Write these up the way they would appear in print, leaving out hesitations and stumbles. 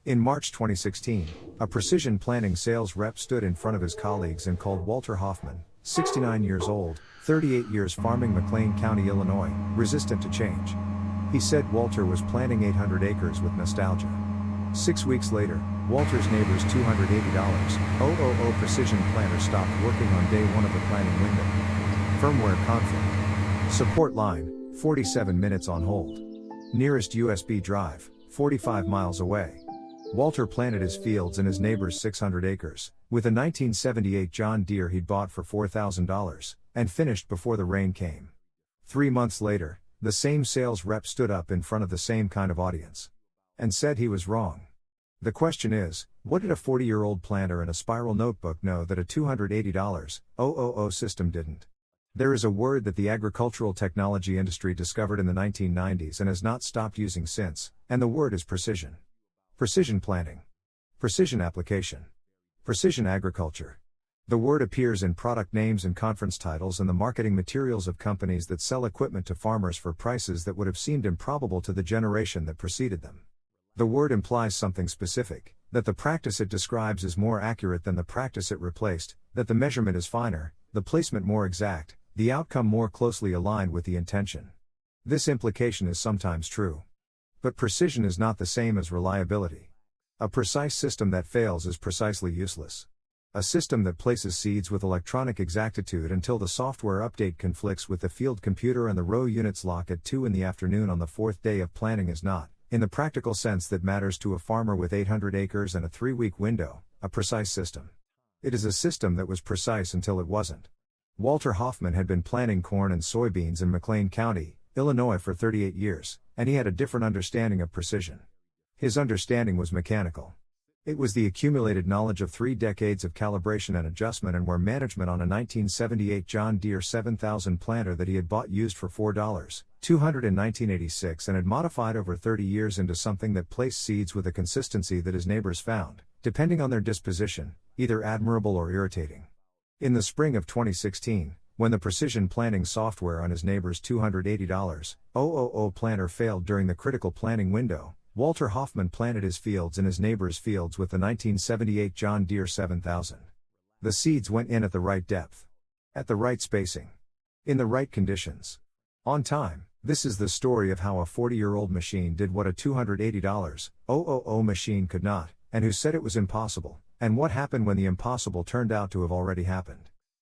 In March 2016, a precision planting sales rep stood in front of his colleagues and called Walter Hoffman, 69 years old, 38 years farming McLean County, Illinois, resistant to change. He said Walter was planting 800 acres with nostalgia. 6 weeks later, Walter's neighbor's $280,000 precision planter stopped working on day one of the planting window. Firmware conflict. Support line, 47 minutes on hold. Nearest USB drive, 45 miles away. Walter planted his fields in his neighbor's 600 acres, with a 1978 John Deere he'd bought for $4,000, and finished before the rain came. 3 months later, the same sales rep stood up in front of the same kind of audience. And said he was wrong. The question is, what did a 40-year-old planter in a spiral notebook know that a $280,000 system didn't? There is a word that the agricultural technology industry discovered in the 1990s and has not stopped using since, and the word is precision. Precision planting. Precision application. Precision agriculture. The word appears in product names and conference titles and the marketing materials of companies that sell equipment to farmers for prices that would have seemed improbable to the generation that preceded them. The word implies something specific, that the practice it describes is more accurate than the practice it replaced, that the measurement is finer, the placement more exact, the outcome more closely aligned with the intention. This implication is sometimes true. But precision is not the same as reliability. A precise system that fails is precisely useless. A system that places seeds with electronic exactitude until the software update conflicts with the field computer and the row units lock at 2 p.m. on the 4th day of planting is not, in the practical sense that matters to a farmer with 800 acres and a 3-week window, a precise system. It is a system that was precise until it wasn't. Walter Hoffman had been planting corn and soybeans in McLean County, Illinois for 38 years, and he had a different understanding of precision. His understanding was mechanical. It was the accumulated knowledge of 3 decades of calibration and adjustment and where management on a 1978 John Deere 7000 planter that he had bought used for $4,200 in 1986 and had modified over 30 years into something that placed seeds with a consistency that his neighbors found, depending on their disposition, either admirable or irritating. In the spring of 2016, when the precision planting software on his neighbor's $280,000 planter failed during the critical planting window, Walter Hoffman planted his fields in his neighbor's fields with the 1978 John Deere 7000. The seeds went in at the right depth. At the right spacing. In the right conditions. On time. This is the story of how a 40-year-old machine did what a $280,000 machine could not, and who said it was impossible, and what happened when the impossible turned out to have already happened.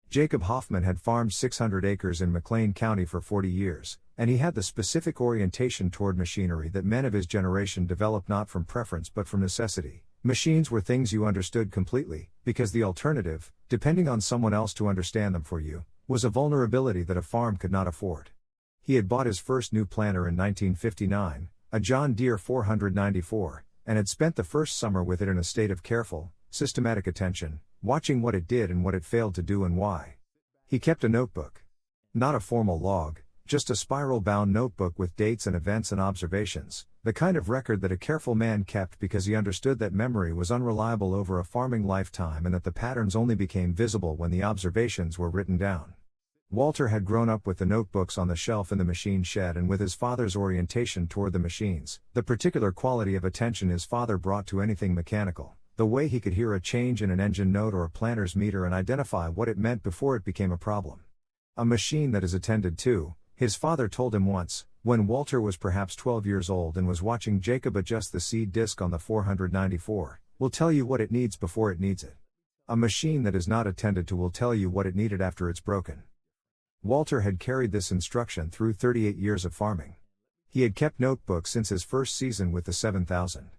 Jacob Hoffman had farmed 600 acres in McLean County for 40 years, and he had the specific orientation toward machinery that men of his generation developed not from preference but from necessity. Machines were things you understood completely, because the alternative, depending on someone else to understand them for you, was a vulnerability that a farm could not afford. He had bought his first new planter in 1959, a John Deere 494, and had spent the first summer with it in a state of careful, systematic attention, watching what it did and what it failed to do and why. He kept a notebook. Not a formal log, just a spiral-bound notebook with dates and events and observations, the kind of record that a careful man kept because he understood that memory was unreliable over a farming lifetime and that the patterns only became visible when the observations were written down. Walter had grown up with the notebooks on the shelf in the machine shed and with his father's orientation toward the machines, the particular quality of attention his father brought to anything mechanical. The way he could hear a change in an engine note or a planter's meter and identify what it meant before it became a problem. A machine that is attended to, his father told him once, when Walter was perhaps 12 years old and was watching Jacob adjust the seed disc on the 494, will tell you what it needs before it needs it. A machine that is not attended to will tell you what it needed after it's broken. Walter had carried this instruction through 38 years of farming. He had kept notebooks since his first season with the 7000.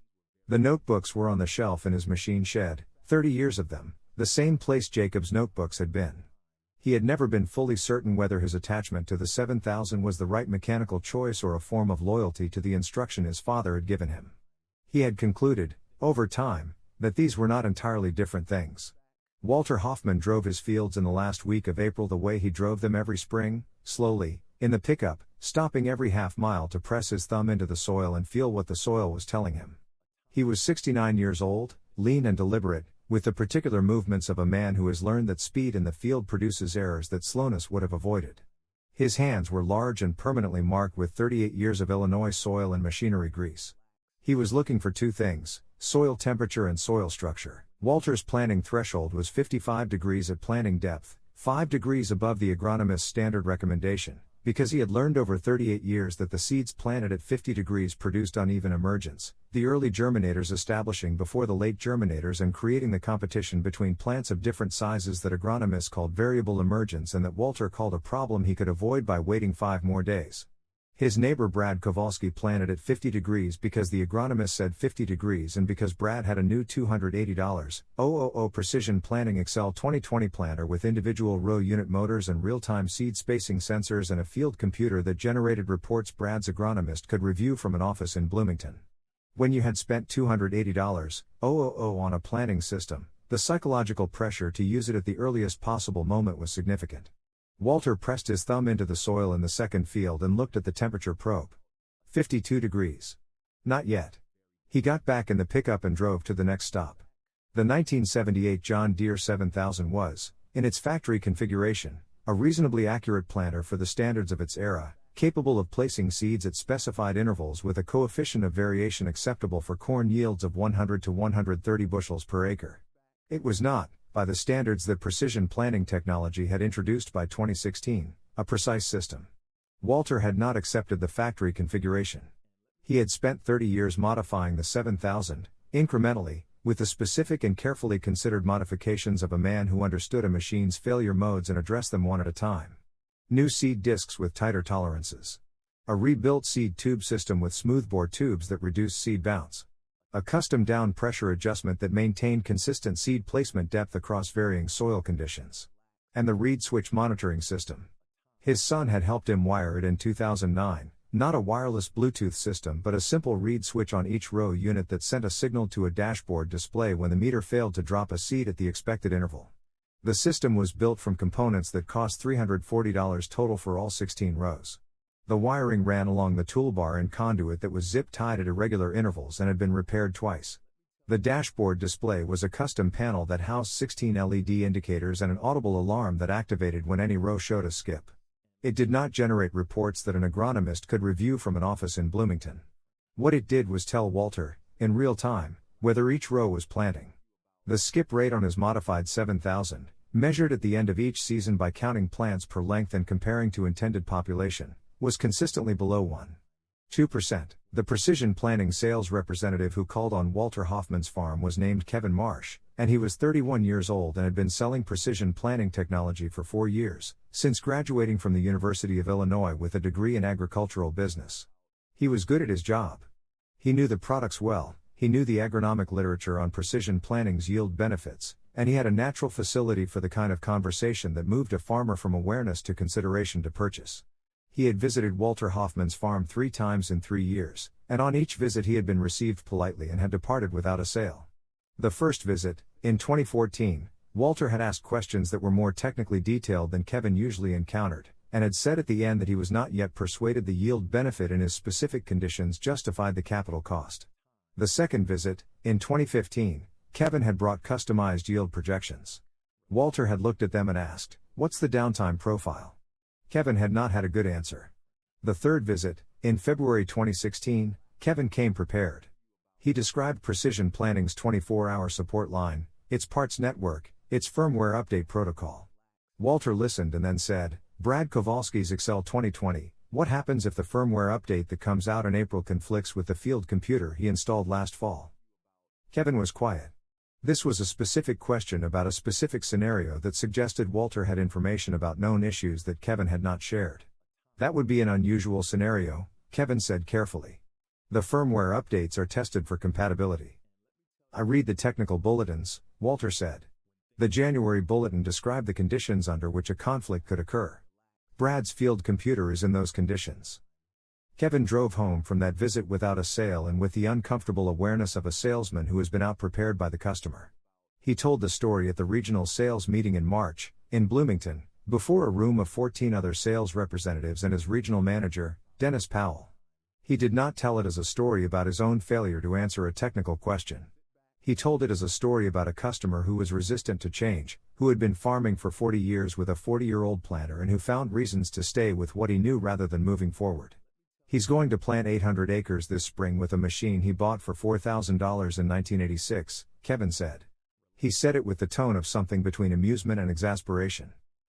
The notebooks were on the shelf in his machine shed, 30 years of them, the same place Jacob's notebooks had been. He had never been fully certain whether his attachment to the 7000 was the right mechanical choice or a form of loyalty to the instruction his father had given him. He had concluded, over time, that these were not entirely different things. Walter Hoffman drove his fields in the last week of April the way he drove them every spring, slowly, in the pickup, stopping every half mile to press his thumb into the soil and feel what the soil was telling him. He was 69 years old, lean and deliberate, with the particular movements of a man who has learned that speed in the field produces errors that slowness would have avoided. His hands were large and permanently marked with 38 years of Illinois soil and machinery grease. He was looking for two things: soil temperature and soil structure. Walter's planting threshold was 55 degrees at planting depth, 5 degrees above the agronomist's standard recommendation, because he had learned over 38 years that the seeds planted at 50 degrees produced uneven emergence, the early germinators establishing before the late germinators and creating the competition between plants of different sizes that agronomists called variable emergence and that Walter called a problem he could avoid by waiting 5 more days. His neighbor Brad Kowalski planted at 50 degrees because the agronomist said 50 degrees and because Brad had a new $280,000 Precision Planting Excel 2020 planter with individual row unit motors and real-time seed spacing sensors and a field computer that generated reports Brad's agronomist could review from an office in Bloomington. When you had spent $280,000 on a planting system, the psychological pressure to use it at the earliest possible moment was significant. Walter pressed his thumb into the soil in the second field and looked at the temperature probe. 52 degrees. Not yet. He got back in the pickup and drove to the next stop. The 1978 John Deere 7000 was, in its factory configuration, a reasonably accurate planter for the standards of its era, capable of placing seeds at specified intervals with a coefficient of variation acceptable for corn yields of 100 to 130 bushels per acre. It was not, by the standards that precision planting technology had introduced by 2016, a precise system. Walter had not accepted the factory configuration. He had spent 30 years modifying the 7000, incrementally, with the specific and carefully considered modifications of a man who understood a machine's failure modes and addressed them one at a time. New seed discs with tighter tolerances. A rebuilt seed tube system with smoothbore tubes that reduced seed bounce. A custom down pressure adjustment that maintained consistent seed placement depth across varying soil conditions. And the reed switch monitoring system. His son had helped him wire it in 2009, not a wireless Bluetooth system but a simple reed switch on each row unit that sent a signal to a dashboard display when the meter failed to drop a seed at the expected interval. The system was built from components that cost $340 total for all 16 rows. The wiring ran along the toolbar and conduit that was zip-tied at irregular intervals and had been repaired twice. The dashboard display was a custom panel that housed 16 LED indicators and an audible alarm that activated when any row showed a skip. It did not generate reports that an agronomist could review from an office in Bloomington. What it did was tell Walter, in real time, whether each row was planting. The skip rate on his modified 7000, measured at the end of each season by counting plants per length and comparing to intended population, was consistently below 1.2%. The precision planting sales representative who called on Walter Hoffman's farm was named Kevin Marsh, and he was 31 years old and had been selling precision planting technology for 4 years, since graduating from the University of Illinois with a degree in agricultural business. He was good at his job. He knew the products well, he knew the agronomic literature on precision planting's yield benefits, and he had a natural facility for the kind of conversation that moved a farmer from awareness to consideration to purchase. He had visited Walter Hoffman's farm 3 times in 3 years, and on each visit he had been received politely and had departed without a sale. The first visit, in 2014, Walter had asked questions that were more technically detailed than Kevin usually encountered, and had said at the end that he was not yet persuaded the yield benefit in his specific conditions justified the capital cost. The second visit, in 2015, Kevin had brought customized yield projections. Walter had looked at them and asked, "What's the downtime profile?" Kevin had not had a good answer. The third visit, in February 2016, Kevin came prepared. He described Precision Planting's 24-hour support line, its parts network, its firmware update protocol. Walter listened and then said, "Brad Kowalski's Excel 2020, what happens if the firmware update that comes out in April conflicts with the field computer he installed last fall?" Kevin was quiet. This was a specific question about a specific scenario that suggested Walter had information about known issues that Kevin had not shared. "That would be an unusual scenario," Kevin said carefully. "The firmware updates are tested for compatibility." "I read the technical bulletins," Walter said. The January bulletin described the conditions under which a conflict could occur. Brad's field computer is in those conditions. Kevin drove home from that visit without a sale and with the uncomfortable awareness of a salesman who has been outprepared by the customer. He told the story at the regional sales meeting in March, in Bloomington, before a room of 14 other sales representatives and his regional manager, Dennis Powell. He did not tell it as a story about his own failure to answer a technical question. He told it as a story about a customer who was resistant to change, who had been farming for 40 years with a 40-year-old planter and who found reasons to stay with what he knew rather than moving forward. He's going to plant 800 acres this spring with a machine he bought for $4,000 in 1986, Kevin said. He said it with the tone of something between amusement and exasperation.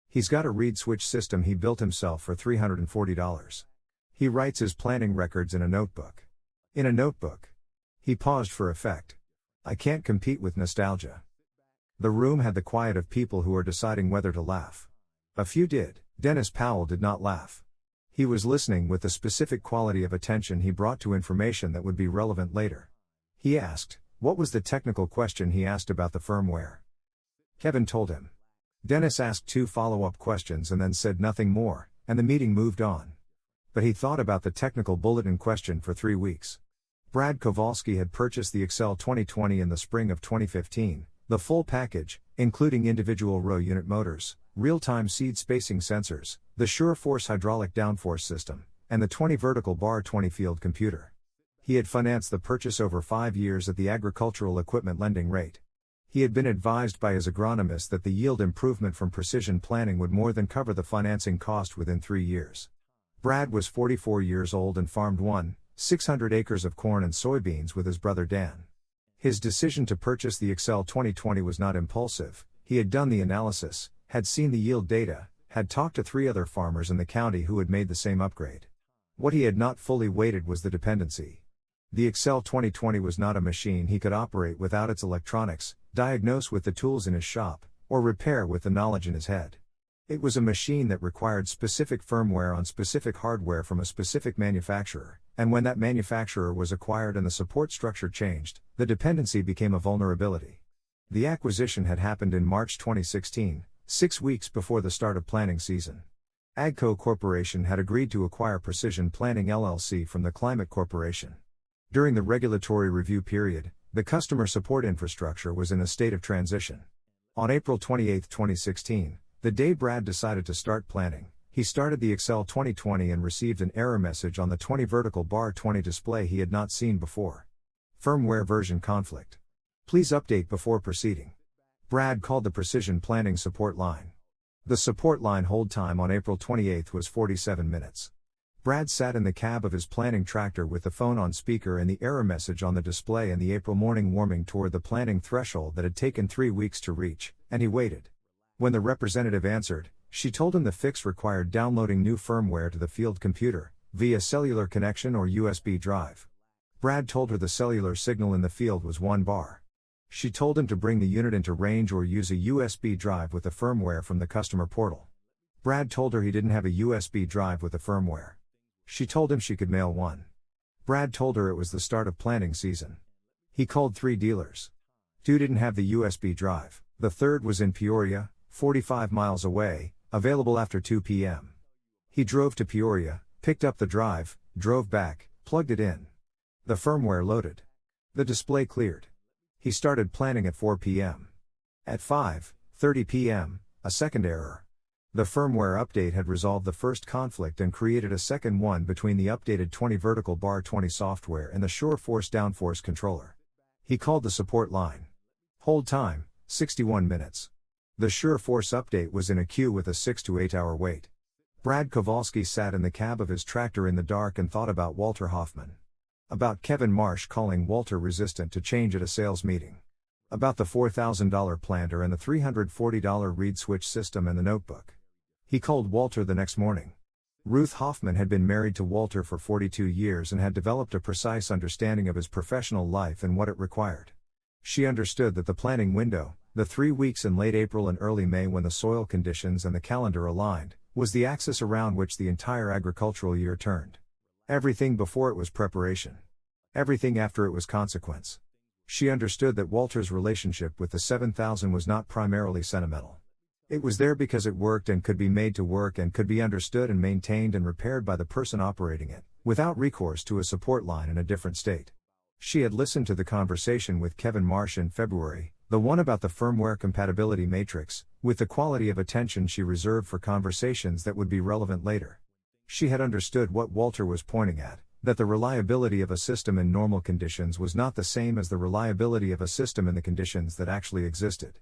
He's got a reed switch system he built himself for $340. He writes his planting records in a notebook. In a notebook. He paused for effect. I can't compete with nostalgia. The room had the quiet of people who are deciding whether to laugh. A few did. Dennis Powell did not laugh. He was listening with the specific quality of attention he brought to information that would be relevant later. He asked, what was the technical question he asked about the firmware? Kevin told him. Dennis asked 2 follow-up questions and then said nothing more, and the meeting moved on. But he thought about the technical bullet in question for 3 weeks. Brad Kowalski had purchased the Excel 2020 in the spring of 2015, the full package, including individual row unit motors, real-time seed spacing sensors, the SureForce hydraulic downforce system, and the 20 vertical bar 20 field computer. He had financed the purchase over 5 years at the agricultural equipment lending rate. He had been advised by his agronomist that the yield improvement from precision planting would more than cover the financing cost within 3 years. Brad was 44 years old and farmed 600 acres of corn and soybeans with his brother Dan. His decision to purchase the Excel 2020 was not impulsive. He had done the analysis, had seen the yield data, had talked to 3 other farmers in the county who had made the same upgrade. What he had not fully weighted was the dependency. The Excel 2020 was not a machine he could operate without its electronics, diagnose with the tools in his shop, or repair with the knowledge in his head. It was a machine that required specific firmware on specific hardware from a specific manufacturer, and when that manufacturer was acquired and the support structure changed, the dependency became a vulnerability. The acquisition had happened in March 2016, 6 weeks before the start of planting season. AGCO Corporation had agreed to acquire Precision Planting LLC from the Climate Corporation. During the regulatory review period, the customer support infrastructure was in a state of transition. On April 28, 2016, the day Brad decided to start planting, he started the Excel 2020 and received an error message on the 20 vertical bar 20 display he had not seen before. Firmware version conflict. Please update before proceeding. Brad called the Precision Planting support line. The support line hold time on April 28 was 47 minutes. Brad sat in the cab of his planting tractor with the phone on speaker and the error message on the display and the April morning warming toward the planting threshold that had taken 3 weeks to reach, and he waited. When the representative answered, she told him the fix required downloading new firmware to the field computer, via cellular connection or USB drive. Brad told her the cellular signal in the field was 1 bar. She told him to bring the unit into range or use a USB drive with the firmware from the customer portal. Brad told her he didn't have a USB drive with the firmware. She told him she could mail one. Brad told her it was the start of planting season. He called 3 dealers. 2 didn't have the USB drive, the third was in Peoria, 45 miles away, available after 2 p.m. He drove to Peoria, picked up the drive, drove back, plugged it in. The firmware loaded. The display cleared. He started planting at 4 p.m. At 5:30 p.m., a second error. The firmware update had resolved the first conflict and created a second one between the updated 20 vertical bar 20 software and the SureForce downforce controller. He called the support line. Hold time, 61 minutes. The SureForce update was in a queue with a 6 to 8 hour wait. Brad Kowalski sat in the cab of his tractor in the dark and thought about Walter Hoffman. About Kevin Marsh calling Walter resistant to change at a sales meeting. About the $4,000 planter and the $340 reed switch system and the notebook. He called Walter the next morning. Ruth Hoffman had been married to Walter for 42 years and had developed a precise understanding of his professional life and what it required. She understood that the planting window, the 3 weeks in late April and early May when the soil conditions and the calendar aligned, was the axis around which the entire agricultural year turned. Everything before it was preparation. Everything after it was consequence. She understood that Walter's relationship with the 7000 was not primarily sentimental. It was there because it worked and could be made to work and could be understood and maintained and repaired by the person operating it, without recourse to a support line in a different state. She had listened to the conversation with Kevin Marsh in February, the one about the firmware compatibility matrix, with the quality of attention she reserved for conversations that would be relevant later. She had understood what Walter was pointing at, that the reliability of a system in normal conditions was not the same as the reliability of a system in the conditions that actually existed.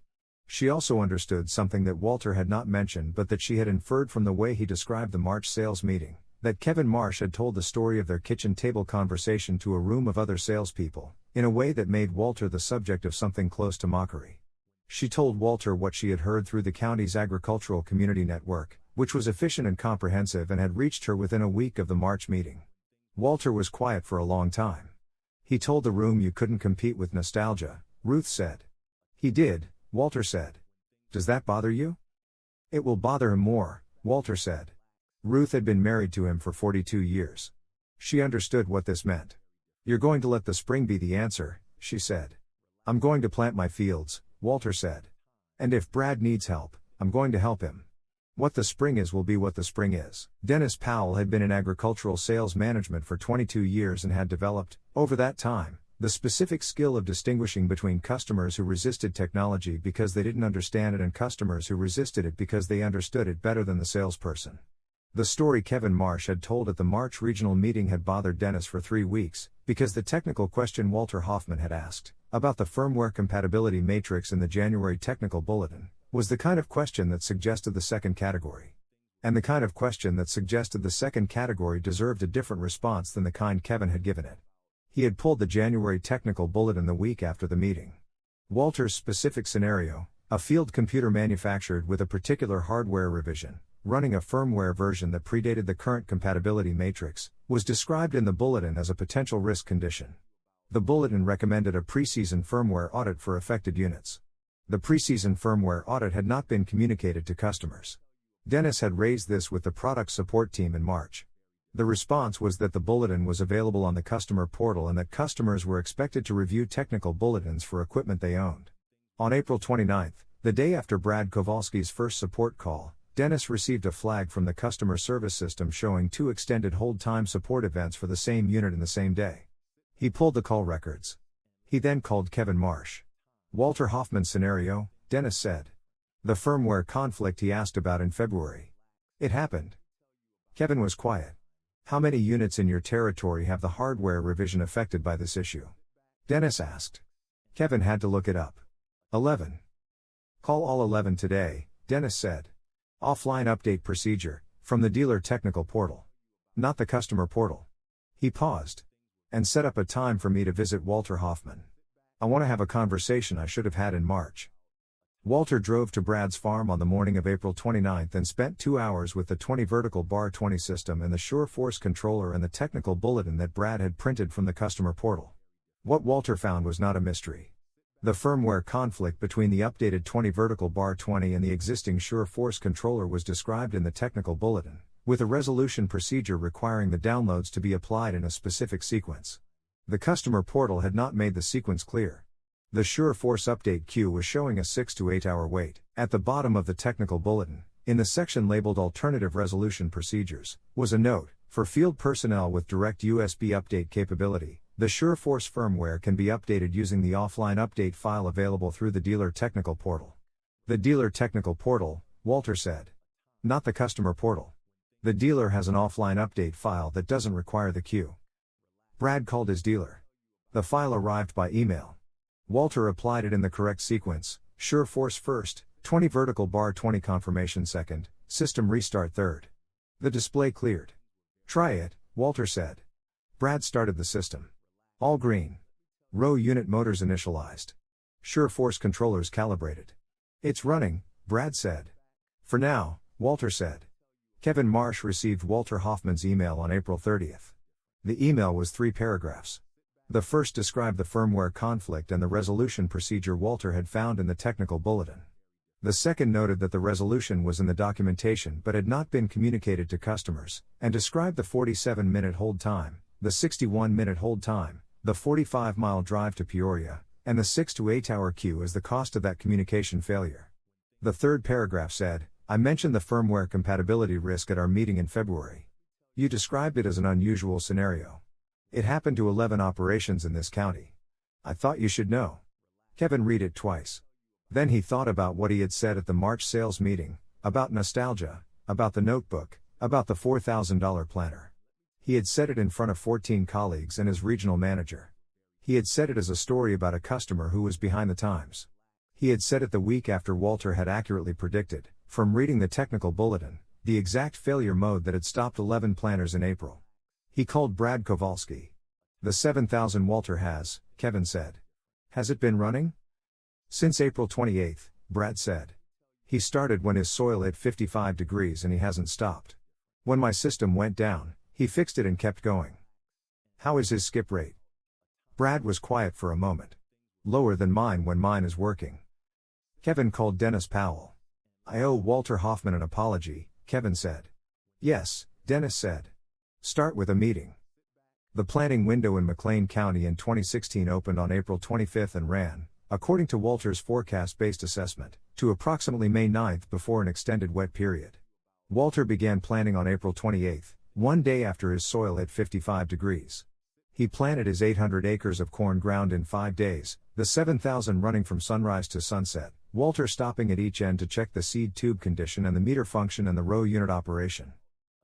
She also understood something that Walter had not mentioned but that she had inferred from the way he described the March sales meeting, that Kevin Marsh had told the story of their kitchen table conversation to a room of other salespeople, in a way that made Walter the subject of something close to mockery. She told Walter what she had heard through the county's agricultural community network, which was efficient and comprehensive and had reached her within a week of the March meeting. Walter was quiet for a long time. He told the room you couldn't compete with nostalgia, Ruth said. He did, Walter said. Does that bother you? It will bother him more, Walter said. Ruth had been married to him for 42 years. She understood what this meant. You're going to let the spring be the answer, she said. I'm going to plant my fields, Walter said. And if Brad needs help, I'm going to help him. What the spring is will be what the spring is. Dennis Powell had been in agricultural sales management for 22 years and had developed, over that time, the specific skill of distinguishing between customers who resisted technology because they didn't understand it and customers who resisted it because they understood it better than the salesperson. The story Kevin Marsh had told at the March regional meeting had bothered Dennis for 3 weeks, because the technical question Walter Hoffman had asked, about the firmware compatibility matrix in the January technical bulletin, was the kind of question that suggested the second category. And the kind of question that suggested the second category deserved a different response than the kind Kevin had given it. He had pulled the January technical bulletin the week after the meeting. Walter's specific scenario, a field computer manufactured with a particular hardware revision, running a firmware version that predated the current compatibility matrix, was described in the bulletin as a potential risk condition. The bulletin recommended a pre-season firmware audit for affected units. The pre-season firmware audit had not been communicated to customers. Dennis had raised this with the product support team in March. The response was that the bulletin was available on the customer portal and that customers were expected to review technical bulletins for equipment they owned. On April 29, the day after Brad Kowalski's first support call, Dennis received a flag from the customer service system showing 2 extended hold time support events for the same unit in the same day. He pulled the call records. He then called Kevin Marsh. Walter Hoffman's scenario, Dennis said. The firmware conflict he asked about in February. It happened. Kevin was quiet. How many units in your territory have the hardware revision affected by this issue? Dennis asked. Kevin had to look it up. 11. Call all 11 today, Dennis said. Offline update procedure, from the dealer technical portal. Not the customer portal. He paused. And set up a time for me to visit Walter Hoffman. I want to have a conversation I should have had in March. Walter drove to Brad's farm on the morning of April 29 and spent 2 hours with the 20 vertical bar 20 system and the Sure Force controller and the technical bulletin that Brad had printed from the customer portal. What Walter found was not a mystery. The firmware conflict between the updated 20 vertical bar 20 and the existing Sure Force controller was described in the technical bulletin, with a resolution procedure requiring the downloads to be applied in a specific sequence. The customer portal had not made the sequence clear. The Sure Force update queue was showing a 6 to 8 hour wait. At the bottom of the technical bulletin, in the section labeled Alternative Resolution Procedures, was a note, for field personnel with direct USB update capability, the Sure Force firmware can be updated using the offline update file available through the dealer technical portal. The dealer technical portal, Walter said. Not the customer portal. The dealer has an offline update file that doesn't require the queue. Brad called his dealer. The file arrived by email. Walter applied it in the correct sequence, Sure Force first, 20 vertical bar 20 confirmation second, system restart third. The display cleared. Try it, Walter said. Brad started the system. All green. Row unit motors initialized. Sure Force controllers calibrated. It's running, Brad said. For now, Walter said. Kevin Marsh received Walter Hoffman's email on April 30th. The email was 3 paragraphs. The first described the firmware conflict and the resolution procedure Walter had found in the technical bulletin. The second noted that the resolution was in the documentation but had not been communicated to customers, and described the 47-minute hold time, the 61-minute hold time, the 45-mile drive to Peoria, and the 6 to 8 hour queue as the cost of that communication failure. The third paragraph said, I mentioned the firmware compatibility risk at our meeting in February. You described it as an unusual scenario. It happened to 11 operations in this county. I thought you should know. Kevin read it twice. Then he thought about what he had said at the March sales meeting, about nostalgia, about the notebook, about the $4,000 planner. He had said it in front of 14 colleagues and his regional manager. He had said it as a story about a customer who was behind the times. He had said it the week after Walter had accurately predicted, from reading the technical bulletin, the exact failure mode that had stopped 11 planters in April. He called Brad Kowalski. The 7000 Walter has, Kevin said. Has it been running? Since April 28, Brad said. He started when his soil hit 55 degrees and he hasn't stopped. When my system went down, he fixed it and kept going. How is his skip rate? Brad was quiet for a moment. Lower than mine when mine is working. Kevin called Dennis Powell. I owe Walter Hoffman an apology, Kevin said. Yes, Dennis said. Start with a meeting. The planting window in McLean County in 2016 opened on April 25 and ran, according to Walter's forecast-based assessment, to approximately May 9 before an extended wet period. Walter began planting on April 28, one day after his soil hit 55 degrees. He planted his 800 acres of corn ground in 5 days, the 7,000 running from sunrise to sunset, Walter stopping at each end to check the seed tube condition and the meter function and the row unit operation.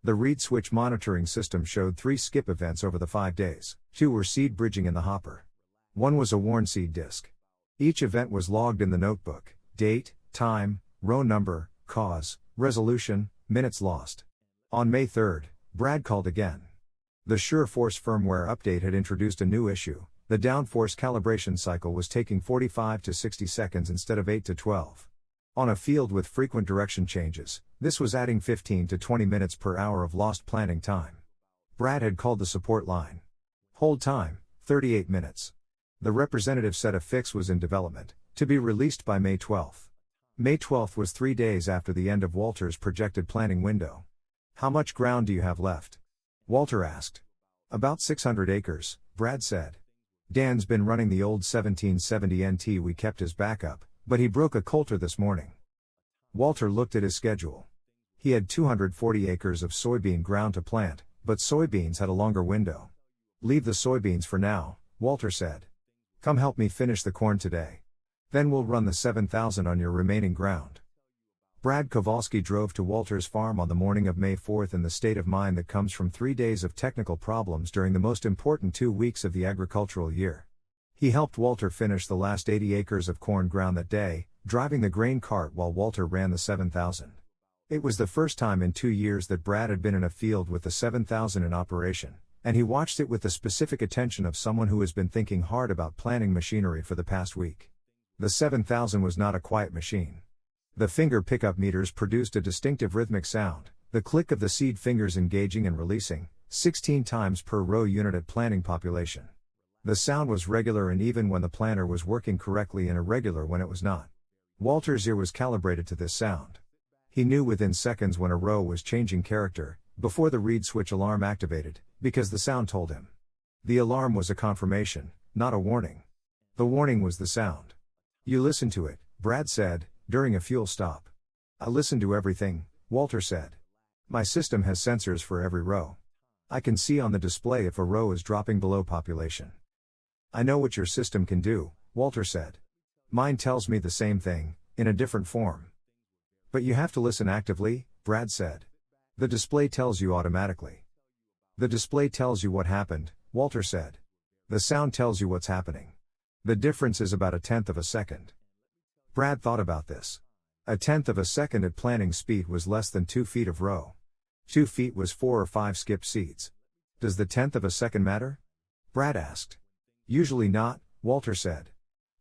The reed switch monitoring system showed 3 skip events over the 5 days. 2 were seed bridging in the hopper. 1 was a worn seed disc. Each event was logged in the notebook: date, time, row number, cause, resolution, minutes lost. On May 3, Brad called again. The SureForce firmware update had introduced a new issue. The downforce calibration cycle was taking 45 to 60 seconds instead of 8 to 12. On a field with frequent direction changes, this was adding 15 to 20 minutes per hour of lost planting time. Brad had called the support line. Hold time, 38 minutes. The representative said a fix was in development, to be released by May 12. May 12 was 3 days after the end of Walter's projected planting window. How much ground do you have left? Walter asked. About 600 acres, Brad said. Dan's been running the old 1770 NT we kept as backup, but he broke a coulter this morning. Walter looked at his schedule. He had 240 acres of soybean ground to plant, but soybeans had a longer window. Leave the soybeans for now, Walter said. Come help me finish the corn today. Then we'll run the 7,000 on your remaining ground. Brad Kowalski drove to Walter's farm on the morning of May 4 in the state of mind that comes from 3 days of technical problems during the most important 2 weeks of the agricultural year. He helped Walter finish the last 80 acres of corn ground that day, driving the grain cart while Walter ran the 7,000. It was the first time in 2 years that Brad had been in a field with the 7,000 in operation, and he watched it with the specific attention of someone who has been thinking hard about planning machinery for the past week. The 7,000 was not a quiet machine. The finger pickup meters produced a distinctive rhythmic sound, the click of the seed fingers engaging and releasing, 16 times per row unit at planting population. The sound was regular and even when the planter was working correctly and irregular when it was not. Walter's ear was calibrated to this sound. He knew within seconds when a row was changing character, before the reed switch alarm activated, because the sound told him. The alarm was a confirmation, not a warning. The warning was the sound. You listen to it, Brad said, during a fuel stop. I listen to everything, Walter said. My system has sensors for every row. I can see on the display if a row is dropping below population. I know what your system can do, Walter said. Mine tells me the same thing, in a different form. But you have to listen actively, Brad said. The display tells you automatically. The display tells you what happened, Walter said. The sound tells you what's happening. The difference is about 1/10 of a second. Brad thought about this. 1/10 of a second at planting speed was less than 2 feet of row. 2 feet was 4 or 5 skipped seeds. Does the 1/10 of a second matter? Brad asked. Usually not, Walter said.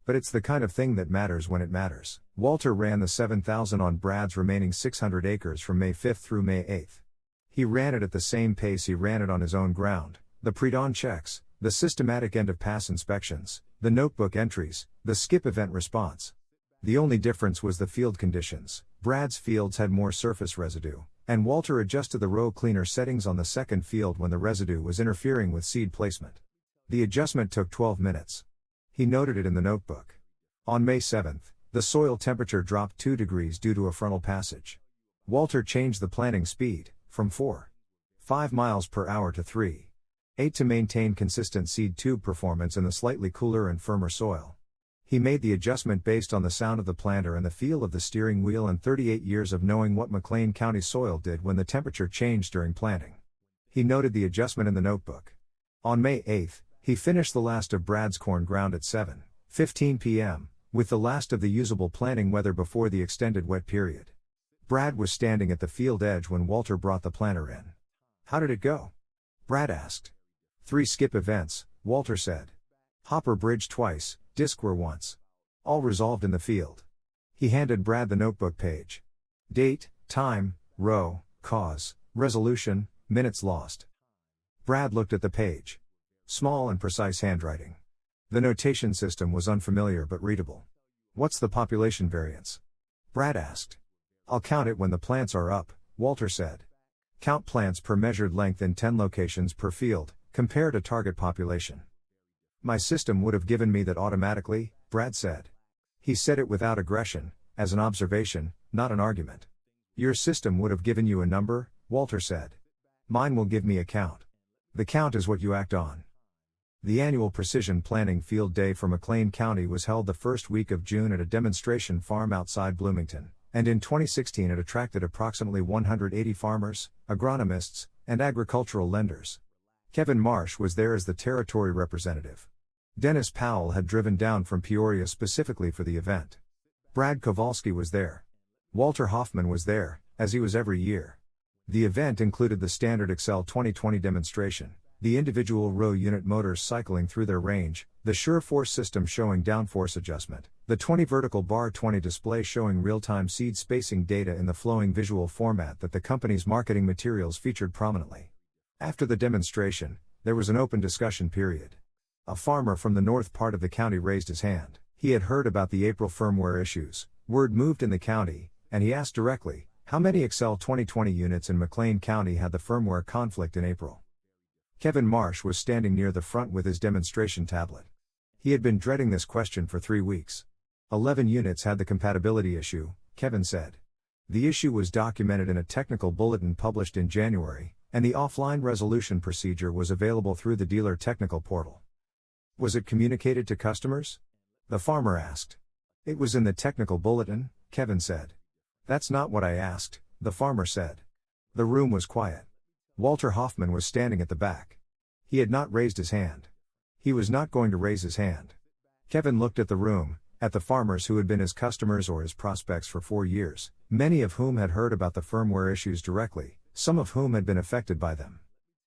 But it's the kind of thing that matters when it matters. Walter ran the 7,000 on Brad's remaining 600 acres from May 5 through May 8. He ran it at the same pace he ran it on his own ground, the pre-dawn checks, the systematic end-of-pass inspections, the notebook entries, the skip event response. The only difference was the field conditions. Brad's fields had more surface residue, and Walter adjusted the row cleaner settings on the second field when the residue was interfering with seed placement. The adjustment took 12 minutes. He noted it in the notebook. On May 7, the soil temperature dropped 2 degrees due to a frontal passage. Walter changed the planting speed, from 4.5 miles per hour to 3.8 to maintain consistent seed tube performance in the slightly cooler and firmer soil. He made the adjustment based on the sound of the planter and the feel of the steering wheel and 38 years of knowing what McLean County soil did when the temperature changed during planting. He noted the adjustment in the notebook. On May 8, he finished the last of Brad's corn ground at 7:15 p.m., with the last of the usable planting weather before the extended wet period. Brad was standing at the field edge when Walter brought the planner in. "How did it go?" Brad asked. "3 skip events," Walter said. "Hopper bridge twice, Discware once. All resolved in the field." He handed Brad the notebook page. "Date, time, row, cause, resolution, minutes lost." Brad looked at the page. Small and precise handwriting. The notation system was unfamiliar but readable. "What's the population variance?" Brad asked. "I'll count it when the plants are up," Walter said. "Count plants per measured length in 10 locations per field, compare to target population." "My system would have given me that automatically," Brad said. He said it without aggression, as an observation, not an argument. "Your system would have given you a number," Walter said. "Mine will give me a count. The count is what you act on." The annual Precision Planning Field Day for McLean County was held the first week of June at a demonstration farm outside Bloomington, and in 2016 it attracted approximately 180 farmers, agronomists, and agricultural lenders. Kevin Marsh was there as the territory representative. Dennis Powell had driven down from Peoria specifically for the event. Brad Kowalski was there. Walter Hoffman was there, as he was every year. The event included the standard Excel 2020 demonstration, the individual row unit motors cycling through their range, the SureForce system showing downforce adjustment, the 20 vertical bar 20 display showing real-time seed spacing data in the flowing visual format that the company's marketing materials featured prominently. After the demonstration, there was an open discussion period. A farmer from the north part of the county raised his hand. He had heard about the April firmware issues, word moved in the county, and he asked directly, how many Excel 2020 units in McLean County had the firmware conflict in April? Kevin Marsh was standing near the front with his demonstration tablet. He had been dreading this question for 3 weeks. 11 units had the compatibility issue, Kevin said. The issue was documented in a technical bulletin published in January, and the offline resolution procedure was available through the dealer technical portal. Was it communicated to customers? The farmer asked. It was in the technical bulletin, Kevin said. That's not what I asked, the farmer said. The room was quiet. Walter Hoffman was standing at the back. He had not raised his hand. He was not going to raise his hand. Kevin looked at the room, at the farmers who had been his customers or his prospects for 4 years, many of whom had heard about the firmware issues directly, some of whom had been affected by them.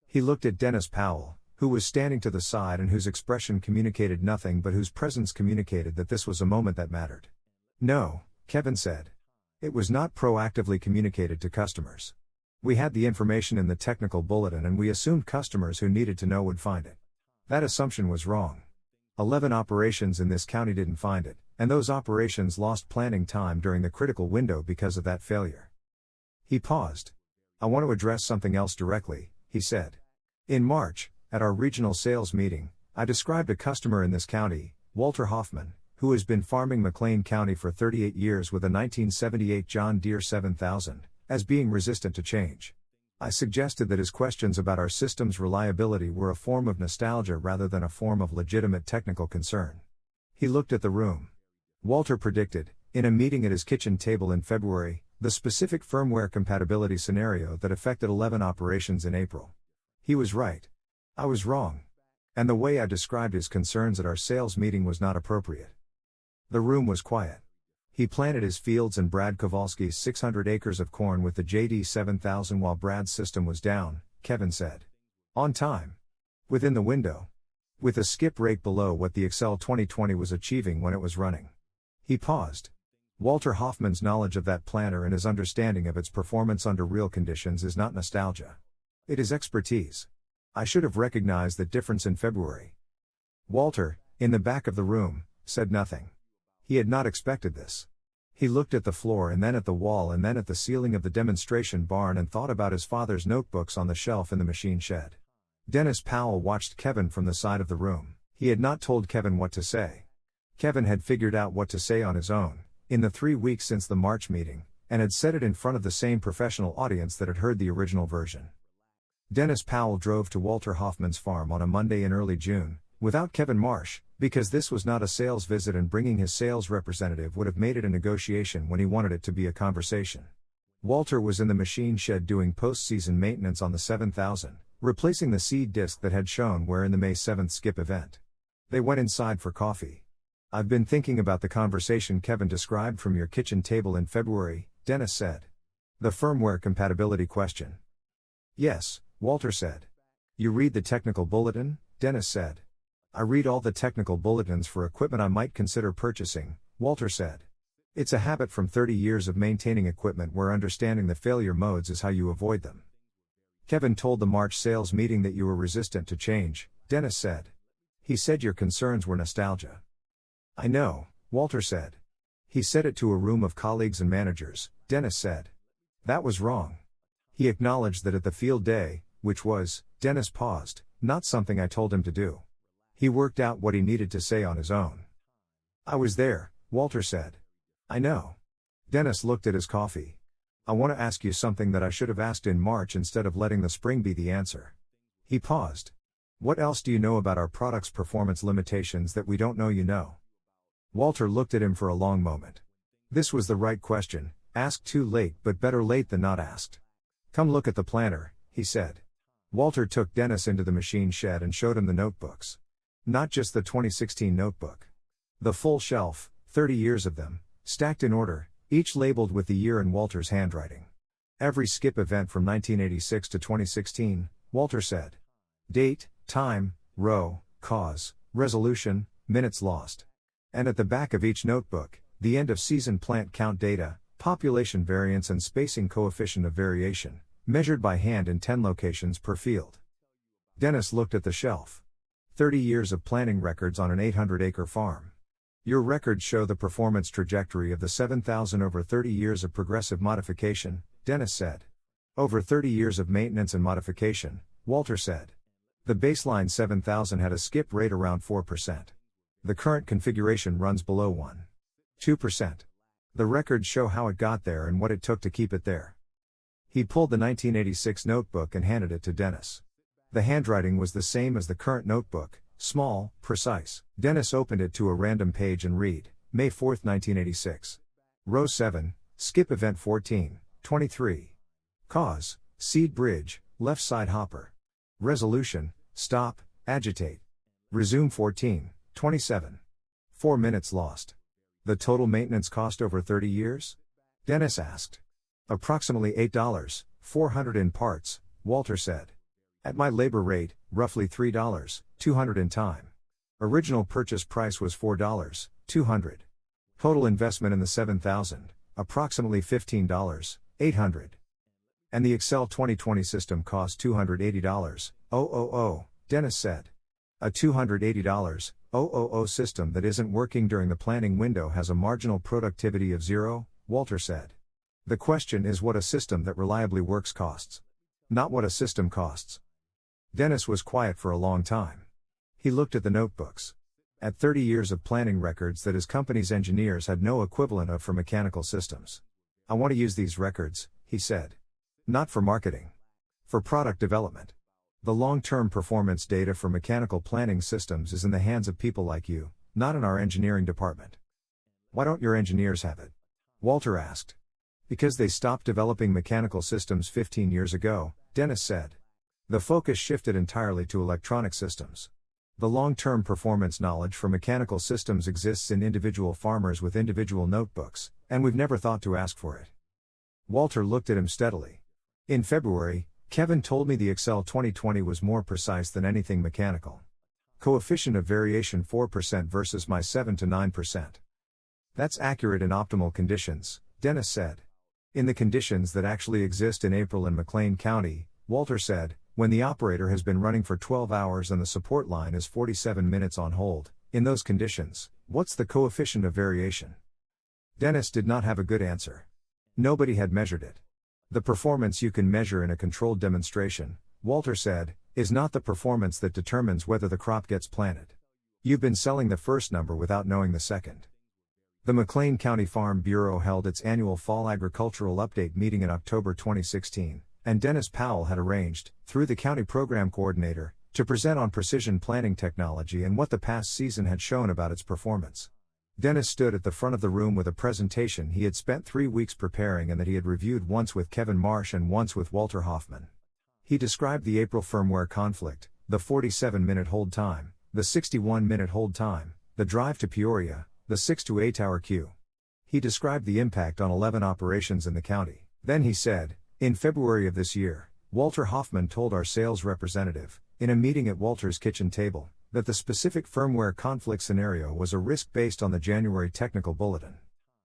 He looked at Dennis Powell, who was standing to the side and whose expression communicated nothing but whose presence communicated that this was a moment that mattered. No, Kevin said. It was not proactively communicated to customers. We had the information in the technical bulletin and we assumed customers who needed to know would find it. That assumption was wrong. 11 operations in this county didn't find it, and those operations lost planning time during the critical window because of that failure. He paused. I want to address something else directly, he said. In March, at our regional sales meeting, I described a customer in this county, Walter Hoffman, who has been farming McLean County for 38 years with a 1978 John Deere 7000, as being resistant to change. I suggested that his questions about our system's reliability were a form of nostalgia rather than a form of legitimate technical concern. He looked at the room. Walter predicted, in a meeting at his kitchen table in February, the specific firmware compatibility scenario that affected 11 operations in April. He was right. I was wrong. And the way I described his concerns at our sales meeting was not appropriate. The room was quiet. He planted his fields and Brad Kowalski's 600 acres of corn with the JD 7000 while Brad's system was down, Kevin said. On time. Within the window. With a skip rate below what the Excel 2020 was achieving when it was running. He paused. Walter Hoffman's knowledge of that planner and his understanding of its performance under real conditions is not nostalgia. It is expertise. I should have recognized that difference in February. Walter, in the back of the room, said nothing. He had not expected this. He looked at the floor and then at the wall and then at the ceiling of the demonstration barn and thought about his father's notebooks on the shelf in the machine shed. Dennis Powell watched Kevin from the side of the room. He had not told Kevin what to say. Kevin had figured out what to say on his own, in the 3 weeks since the March meeting, and had said it in front of the same professional audience that had heard the original version. Dennis Powell drove to Walter Hoffman's farm on a Monday in early June, without Kevin Marsh, because this was not a sales visit and bringing his sales representative would have made it a negotiation when he wanted it to be a conversation. Walter was in the machine shed doing post-season maintenance on the 7000, replacing the seed disc that had shown where in the May 7th skip event. They went inside for coffee. I've been thinking about the conversation Kevin described from your kitchen table in February, Dennis said. The firmware compatibility question. Yes, Walter said. You read the technical bulletin? Dennis said. I read all the technical bulletins for equipment I might consider purchasing, Walter said. It's a habit from 30 years of maintaining equipment where understanding the failure modes is how you avoid them. Kevin told the March sales meeting that you were resistant to change, Dennis said. He said your concerns were nostalgia. I know, Walter said. He said it to a room of colleagues and managers, Dennis said. That was wrong. He acknowledged that at the field day, which was, Dennis paused, not something I told him to do. He worked out what he needed to say on his own. I was there, Walter said. I know. Dennis looked at his coffee. I want to ask you something that I should have asked in March instead of letting the spring be the answer. He paused. What else do you know about our product's performance limitations that we don't know you know? Walter looked at him for a long moment. This was the right question, asked too late but better late than not asked. Come look at the planner, he said. Walter took Dennis into the machine shed and showed him the notebooks. Not just the 2016 notebook. The full shelf, 30 years of them, stacked in order, each labeled with the year in Walter's handwriting. Every skip event from 1986 to 2016, Walter said. Date, time, row, cause, resolution, minutes lost. And at the back of each notebook, the end of season plant count data, population variance and spacing coefficient of variation, measured by hand in 10 locations per field. Dennis looked at the shelf. 30 years of planning records on an 800-acre farm. Your records show the performance trajectory of the 7,000 over 30 years of progressive modification, Dennis said. Over 30 years of maintenance and modification, Walter said. The baseline 7,000 had a skip rate around 4%. The current configuration runs below 1.2%. The records show how it got there and what it took to keep it there. He pulled the 1986 notebook and handed it to Dennis. The handwriting was the same as the current notebook, small, precise. Dennis opened it to a random page and read, May 4, 1986. Row 7, skip event 14, 23. Cause, seed bridge, left side hopper. Resolution, stop, agitate. Resume 14, 27. 4 minutes lost. The total maintenance cost over 30 years? Dennis asked. Approximately $8, 400 in parts, Walter said. At my labor rate, roughly $3, 200 in time. Original purchase price was $4, 200. Total investment in the 7,000, approximately $15, 800. And the Excel 2020 system cost $280, 000, Dennis said. A $280, 000 system that isn't working during the planning window has a marginal productivity of 0, Walter said. The question is what a system that reliably works costs. Not what a system costs. Dennis was quiet for a long time. He looked at the notebooks. At 30 years of planning records that his company's engineers had no equivalent of for mechanical systems. I want to use these records, he said. Not for marketing. For product development. The long-term performance data for mechanical planning systems is in the hands of people like you, not in our engineering department. Why don't your engineers have it? Walter asked. Because they stopped developing mechanical systems 15 years ago, Dennis said. The focus shifted entirely to electronic systems. The long-term performance knowledge for mechanical systems exists in individual farmers with individual notebooks, and we've never thought to ask for it. Walter looked at him steadily. In February, Kevin told me the Excel 2020 was more precise than anything mechanical. Coefficient of variation 4% versus my 7 to 9%. That's accurate in optimal conditions, Dennis said. In the conditions that actually exist in April in McLean County, Walter said, when the operator has been running for 12 hours and the support line is 47 minutes on hold, in those conditions, what's the coefficient of variation? Dennis did not have a good answer. Nobody had measured it. The performance you can measure in a controlled demonstration, Walter said, is not the performance that determines whether the crop gets planted. You've been selling the first number without knowing the second. The McLean County Farm Bureau held its annual Fall Agricultural Update meeting in October 2016. And Dennis Powell had arranged, through the county program coordinator, to present on precision planting technology and what the past season had shown about its performance. Dennis stood at the front of the room with a presentation he had spent 3 weeks preparing and that he had reviewed once with Kevin Marsh and once with Walter Hoffman. He described the April firmware conflict, the 47-minute hold time, the 61-minute hold time, the drive to Peoria, the 6 to 8 hour queue. He described the impact on 11 operations in the county. Then he said, in February of this year, Walter Hoffman told our sales representative, in a meeting at Walter's kitchen table, that the specific firmware conflict scenario was a risk based on the January technical bulletin.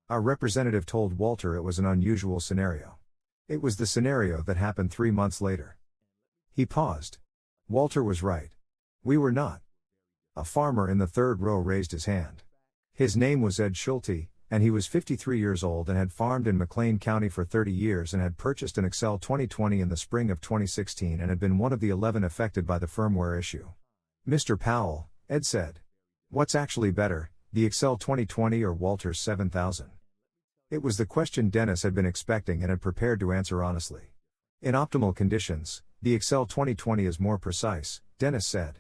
Our representative told Walter it was an unusual scenario. It was the scenario that happened 3 months later. He paused. Walter was right. We were not. A farmer in the third row raised his hand. His name was Ed Schulte, and he was 53 years old and had farmed in McLean County for 30 years and had purchased an Excel 2020 in the spring of 2016 and had been one of the 11 affected by the firmware issue. Mr. Powell, Ed said. What's actually better, the Excel 2020 or Walter's 7000? It was the question Dennis had been expecting and had prepared to answer honestly. In optimal conditions, the Excel 2020 is more precise, Dennis said.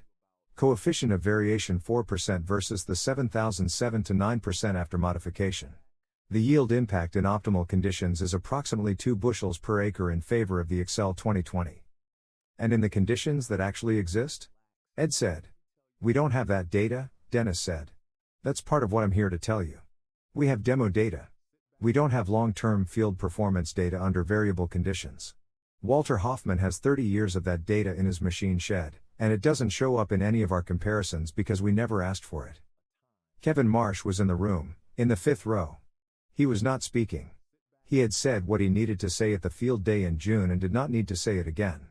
Coefficient of variation 4% versus the 7007 to 9% after modification. The yield impact in optimal conditions is approximately 2 bushels per acre in favor of the Excel 2020. And in the conditions that actually exist? Ed said. We don't have that data, Dennis said. That's part of what I'm here to tell you. We have demo data. We don't have long-term field performance data under variable conditions. Walter Hoffman has 30 years of that data in his machine shed, and it doesn't show up in any of our comparisons because we never asked for it. Kevin Marsh was in the room, in the 5th row. He was not speaking. He had said what he needed to say at the field day in June and did not need to say it again.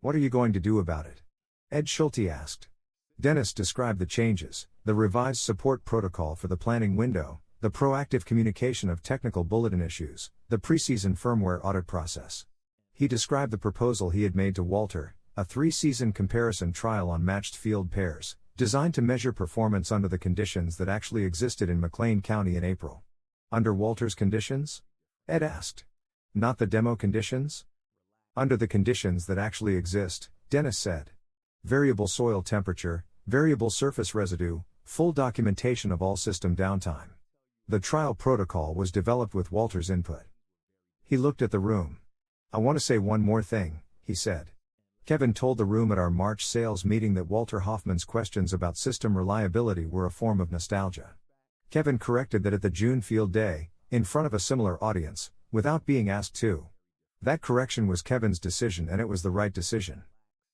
What are you going to do about it? Ed Schulte asked. Dennis described the changes, the revised support protocol for the planning window, the proactive communication of technical bulletin issues, the preseason firmware audit process. He described the proposal he had made to Walter, a 3-season comparison trial on matched field pairs, designed to measure performance under the conditions that actually existed in McLean County in April. Under Walter's conditions? Ed asked. Not the demo conditions? Under the conditions that actually exist, Dennis said. Variable soil temperature, variable surface residue, full documentation of all system downtime. The trial protocol was developed with Walter's input. He looked at the room. I want to say one more thing, he said. Kevin told the room at our March sales meeting that Walter Hoffman's questions about system reliability were a form of nostalgia. Kevin corrected that at the June field day, in front of a similar audience, without being asked to. That correction was Kevin's decision and it was the right decision.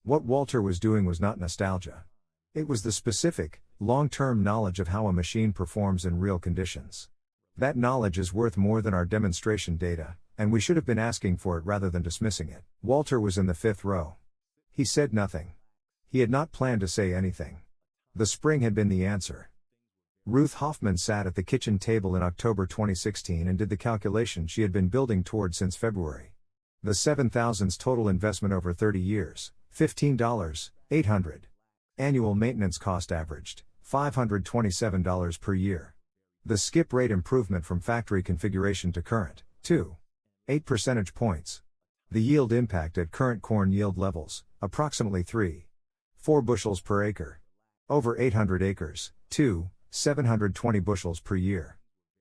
What Walter was doing was not nostalgia. It was the specific, long-term knowledge of how a machine performs in real conditions. That knowledge is worth more than our demonstration data, and we should have been asking for it rather than dismissing it. Walter was in the 5th row. He said nothing. He had not planned to say anything. The spring had been the answer. Ruth Hoffman sat at the kitchen table in October 2016 and did the calculation she had been building toward since February. The 7000's total investment over 30 years, $15,800. Annual maintenance cost averaged $527 per year. The skip rate improvement from factory configuration to current, 2.8 percentage points. The yield impact at current corn yield levels, approximately 3.4 bushels per acre. Over 800 acres, 720 bushels per year.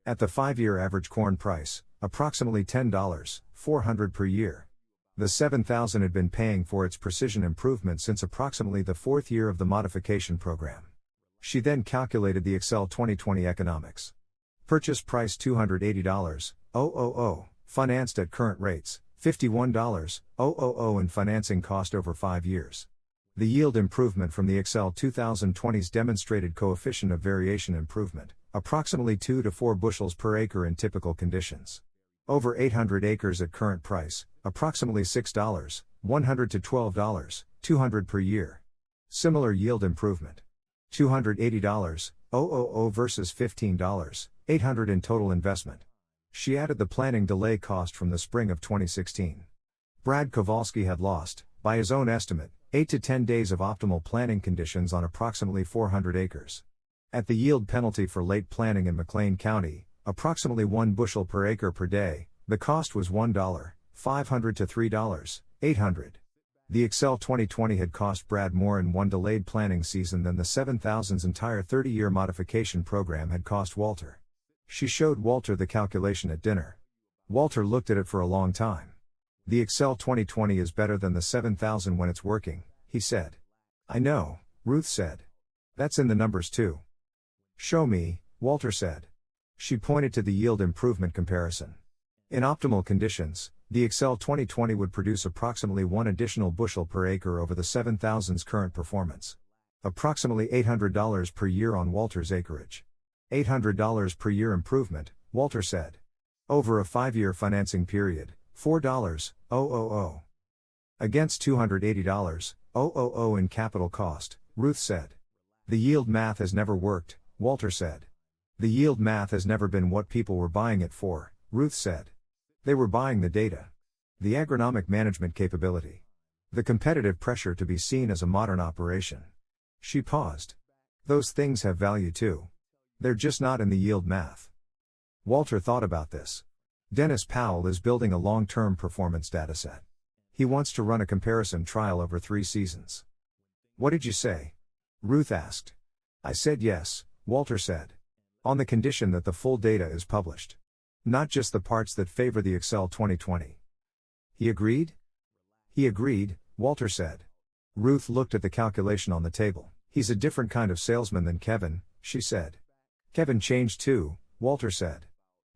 At the 5-year average corn price, approximately $10,400 per year. The 7000 had been paying for its precision improvement since approximately the 4th year of the modification program. She then calculated the Excel 2020 economics. Purchase price $280,000, financed at current rates, $51,000, and financing cost over 5 years. The yield improvement from the Excel 2020's demonstrated coefficient of variation improvement, approximately 2 to 4 bushels per acre in typical conditions. Over 800 acres at current price, approximately $6, $100 to $12, $200 per year. Similar yield improvement. $280, versus $15, $800 in total investment. She added the planning delay cost from the spring of 2016. Brad Kowalski had lost, by his own estimate, 8 to 10 days of optimal planning conditions on approximately 400 acres. At the yield penalty for late planning in McLean County, approximately 1 bushel per acre per day, the cost was $1.500 to $3.800. The Excel 2020 had cost Brad more in one delayed planning season than the 7000's entire 30-year modification program had cost Walter. She showed Walter the calculation at dinner. Walter looked at it for a long time. The Excel 2020 is better than the 7000 when it's working, he said. I know, Ruth said. That's in the numbers too. Show me, Walter said. She pointed to the yield improvement comparison. In optimal conditions, The Excel 2020 would produce approximately 1 additional bushel per acre over the 7000's current performance. Approximately $800 per year on Walter's acreage. $800 per year improvement, Walter said. Over a 5-year financing period, $4,000 against $280 in capital cost, Ruth said. The yield math has never worked, Walter said. The yield math has never been what people were buying it for, Ruth said. They were buying the data. The agronomic management capability. The competitive pressure to be seen as a modern operation. She paused. Those things have value too. They're just not in the yield math. Walter thought about this. Dennis Powell is building a long-term performance dataset. He wants to run a comparison trial over 3 seasons. What did you say? Ruth asked. I said yes, Walter said. On the condition that the full data is published. Not just the parts that favor the Excel 2020. He agreed? He agreed, Walter said. Ruth looked at the calculation on the table. He's a different kind of salesman than Kevin, she said. Kevin changed too, Walter said.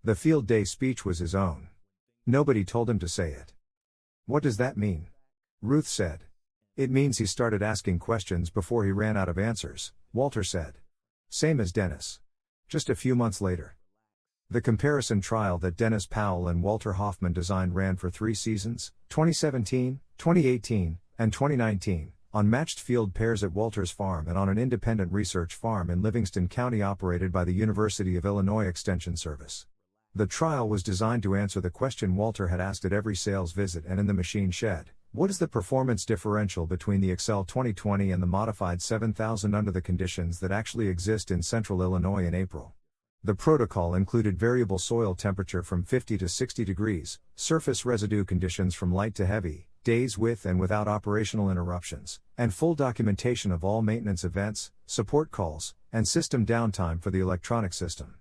The field day speech was his own. Nobody told him to say it. What does that mean? Ruth said. It means he started asking questions before he ran out of answers, Walter said. Same as Dennis. Just a few months later. The comparison trial that Dennis Powell and Walter Hoffman designed ran for 3 seasons, 2017, 2018, and 2019, on matched field pairs at Walter's farm and on an independent research farm in Livingston County operated by the University of Illinois Extension Service. The trial was designed to answer the question Walter had asked at every sales visit and in the machine shed. What is the performance differential between the Excel 2020 and the modified 7000 under the conditions that actually exist in central Illinois in April? The protocol included variable soil temperature from 50 to 60 degrees, surface residue conditions from light to heavy, days with and without operational interruptions, and full documentation of all maintenance events, support calls, and system downtime for the electronic system.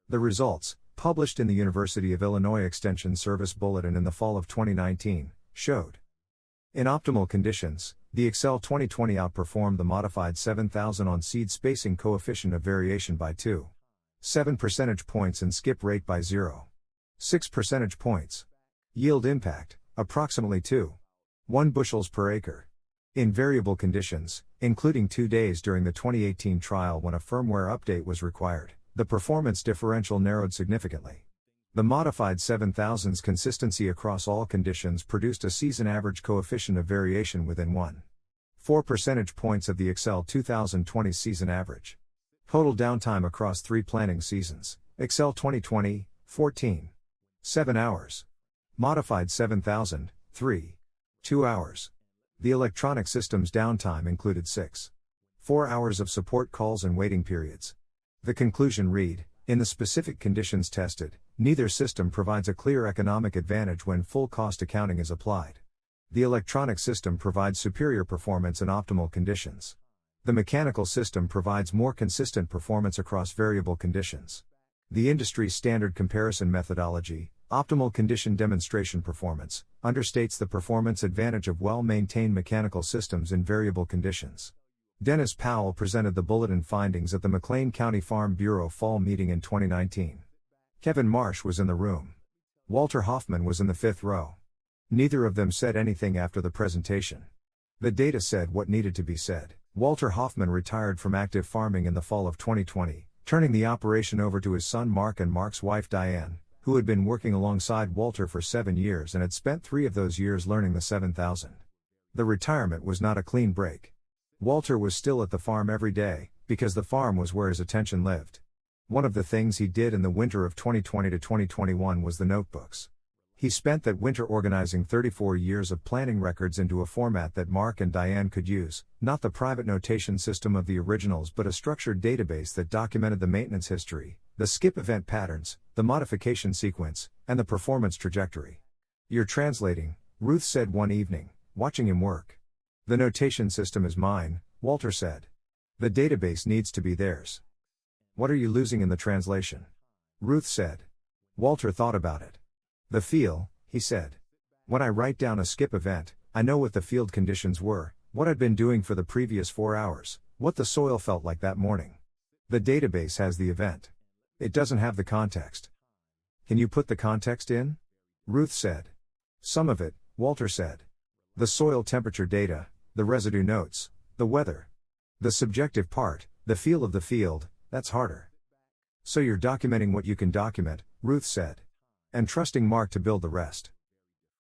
The results, published in the University of Illinois Extension Service Bulletin in the fall of 2019, showed. In optimal conditions, the Excel 2020 outperformed the modified 7000 on seed spacing coefficient of variation by 2.7 percentage points and skip rate by 0.6 percentage points. Yield impact, approximately 2.1 bushels per acre. In variable conditions, including 2 days during the 2018 trial when a firmware update was required, the performance differential narrowed significantly. The modified 7000's consistency across all conditions produced a season average coefficient of variation within 1.4 percentage points of the Excel 2020 season average. Total downtime across 3 planting seasons, Excel 2020, 14.7 hours. Modified 7000, 3.2 hours. The electronic system's downtime included 6.4 hours of support calls and waiting periods. The conclusion read, in the specific conditions tested, neither system provides a clear economic advantage when full cost accounting is applied. The electronic system provides superior performance in optimal conditions. The mechanical system provides more consistent performance across variable conditions. The industry's standard comparison methodology, optimal condition demonstration performance, understates the performance advantage of well-maintained mechanical systems in variable conditions. Dennis Powell presented the bulletin findings at the McLean County Farm Bureau Fall Meeting in 2019. Kevin Marsh was in the room. Walter Hoffman was in the 5th row. Neither of them said anything after the presentation. The data said what needed to be said. Walter Hoffman retired from active farming in the fall of 2020, turning the operation over to his son Mark and Mark's wife Diane, who had been working alongside Walter for 7 years and had spent 3 of those years learning the 7000. The retirement was not a clean break. Walter was still at the farm every day, because the farm was where his attention lived. One of the things he did in the winter of 2020 to 2021 was the notebooks. He spent that winter organizing 34 years of planning records into a format that Mark and Diane could use, not the private notation system of the originals but a structured database that documented the maintenance history, the skip event patterns, the modification sequence, and the performance trajectory. You're translating, Ruth said one evening, watching him work. The notation system is mine, Walter said. The database needs to be theirs. What are you losing in the translation? Ruth said. Walter thought about it. The feel, he said. When I write down a skip event, I know what the field conditions were, what I'd been doing for the previous 4 hours, what the soil felt like that morning. The database has the event. It doesn't have the context. Can you put the context in? Ruth said. Some of it, Walter said. The soil temperature data, the residue notes, the weather. The subjective part, the feel of the field, that's harder. So you're documenting what you can document, Ruth said. And trusting Mark to build the rest.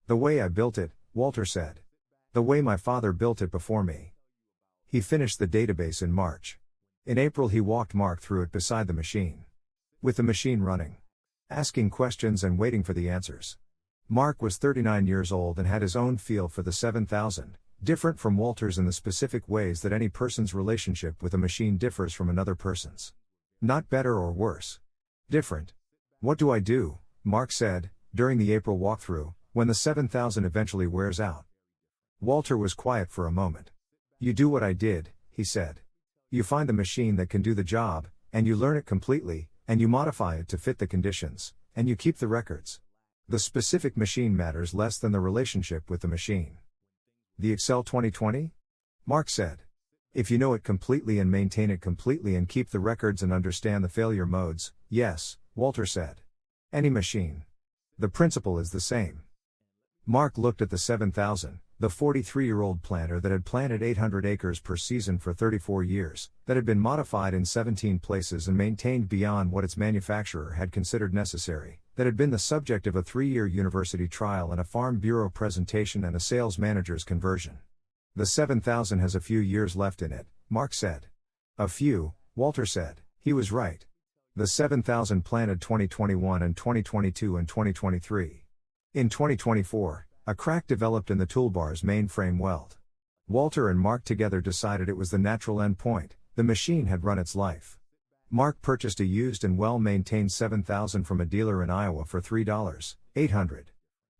The way I built it, Walter said. The way my father built it before me. He finished the database in March. In April he walked Mark through it beside the machine. With the machine running. Asking questions and waiting for the answers. Mark was 39 years old and had his own feel for the 7000, different from Walter's in the specific ways that any person's relationship with a machine differs from another person's. Not better or worse. Different. What do I do? Mark said, during the April walkthrough, when the 7000 eventually wears out. Walter was quiet for a moment. You do what I did, he said. You find the machine that can do the job, and you learn it completely, and you modify it to fit the conditions, and you keep the records. The specific machine matters less than the relationship with the machine. The Excel 2020? Mark said. If you know it completely and maintain it completely and keep the records and understand the failure modes, yes, Walter said. Any machine. The principle is the same. Mark looked at the 7000, the 43-year-old planter that had planted 800 acres per season for 34 years, that had been modified in 17 places and maintained beyond what its manufacturer had considered necessary, that had been the subject of a 3-year university trial and a Farm Bureau presentation and a sales manager's conversion. The 7000 has a few years left in it, Mark said. A few, Walter said. He was right. The 7000 planted 2021 and 2022 and 2023. In 2024, a crack developed in the toolbar's mainframe weld. Walter and Mark together decided it was the natural end point. The machine had run its life. Mark purchased a used and well-maintained 7000 from a dealer in Iowa for $3,800.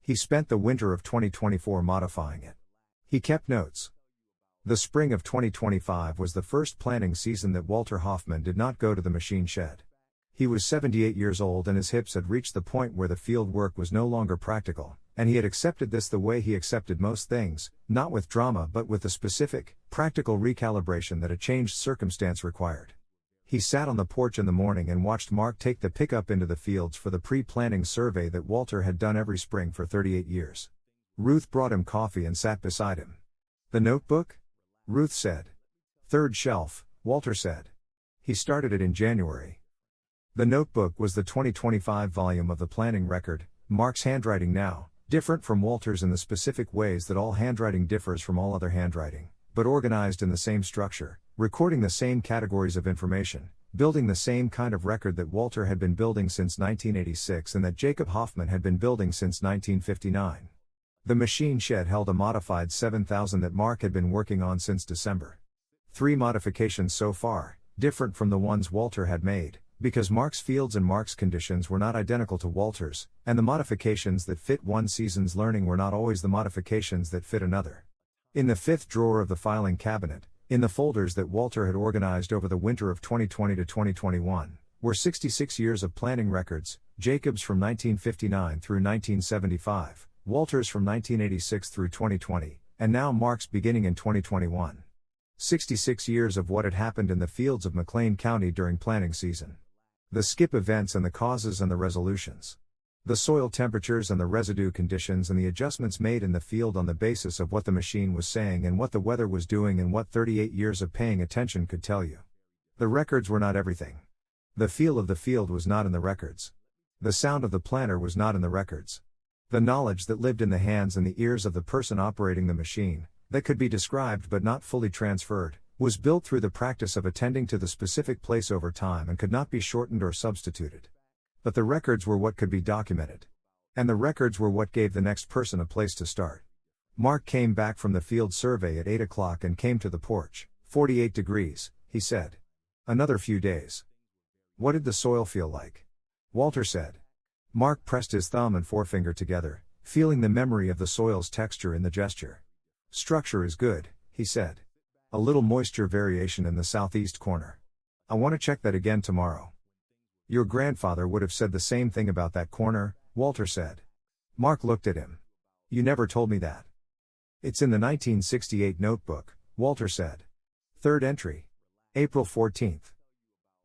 He spent the winter of 2024 modifying it. He kept notes. The spring of 2025 was the first planting season that Walter Hoffman did not go to the machine shed. He was 78 years old and his hips had reached the point where the field work was no longer practical, and he had accepted this the way he accepted most things, not with drama but with the specific, practical recalibration that a changed circumstance required. He sat on the porch in the morning and watched Mark take the pickup into the fields for the pre-planting survey that Walter had done every spring for 38 years. Ruth brought him coffee and sat beside him. The notebook? Ruth said. Third shelf, Walter said. He started it in January. The notebook was the 2025 volume of the planning record, Mark's handwriting now, different from Walter's in the specific ways that all handwriting differs from all other handwriting, but organized in the same structure, recording the same categories of information, building the same kind of record that Walter had been building since 1986 and that Jacob Hoffman had been building since 1959. The machine shed held a modified 7000 that Mark had been working on since December. 3 modifications so far, different from the ones Walter had made, because Mark's fields and Mark's conditions were not identical to Walter's, and the modifications that fit one season's learning were not always the modifications that fit another. In the 5th drawer of the filing cabinet, in the folders that Walter had organized over the winter of 2020 to 2021, were 66 years of planning records, Jacob's from 1959 through 1975, Walter's from 1986 through 2020, and now Mark's beginning in 2021. 66 years of what had happened in the fields of McLean County during planting season. The skip events and the causes and the resolutions. The soil temperatures and the residue conditions and the adjustments made in the field on the basis of what the machine was saying and what the weather was doing and what 38 years of paying attention could tell you. The records were not everything. The feel of the field was not in the records. The sound of the planter was not in the records. The knowledge that lived in the hands and the ears of the person operating the machine, that could be described but not fully transferred, was built through the practice of attending to the specific place over time and could not be shortened or substituted. But the records were what could be documented. And the records were what gave the next person a place to start. Mark came back from the field survey at 8 o'clock and came to the porch. 48 degrees, he said. Another few days. What did the soil feel like? Walter said. Mark pressed his thumb and forefinger together, feeling the memory of the soil's texture in the gesture. Structure is good, he said. A little moisture variation in the southeast corner. I want to check that again tomorrow. Your grandfather would have said the same thing about that corner, Walter said. Mark looked at him. You never told me that. It's in the 1968 notebook, Walter said. Third entry. April 14th.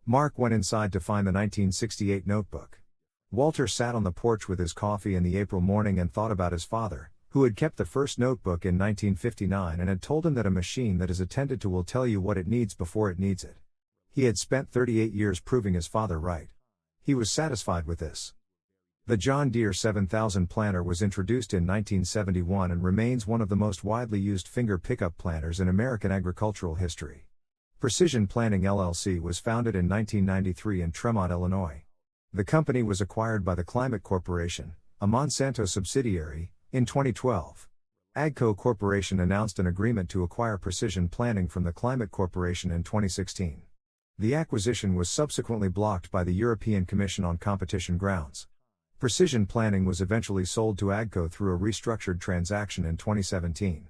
Mark went inside to find the 1968 notebook. Walter sat on the porch with his coffee in the April morning and thought about his father, who had kept the first notebook in 1959 and had told him that a machine that is attended to will tell you what it needs before it needs it. He had spent 38 years proving his father right. He was satisfied with this. The John Deere 7000 planter was introduced in 1971 and remains one of the most widely used finger pickup planters in American agricultural history. Precision Planting LLC was founded in 1993 in Tremont, Illinois. The company was acquired by the Climate Corporation, a Monsanto subsidiary, in 2012. AGCO Corporation announced an agreement to acquire Precision Planting from the Climate Corporation in 2016. The acquisition was subsequently blocked by the European Commission on competition grounds. Precision Planting was eventually sold to AGCO through a restructured transaction in 2017.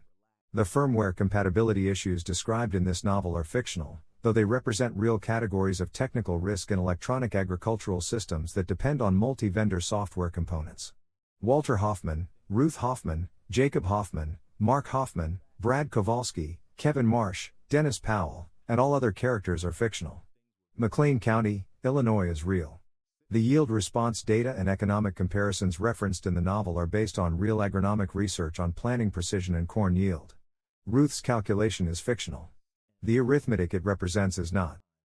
The firmware compatibility issues described in this novel are fictional, though they represent real categories of technical risk in electronic agricultural systems that depend on multi-vendor software components. Walter Hoffman, Ruth Hoffman, Jacob Hoffman, Mark Hoffman, Brad Kowalski, Kevin Marsh, Dennis Powell, and all other characters are fictional. McLean County, Illinois is real. The yield response data and economic comparisons referenced in the novel are based on real agronomic research on planting precision and corn yield. Ruth's calculation is fictional. The arithmetic it represents is not.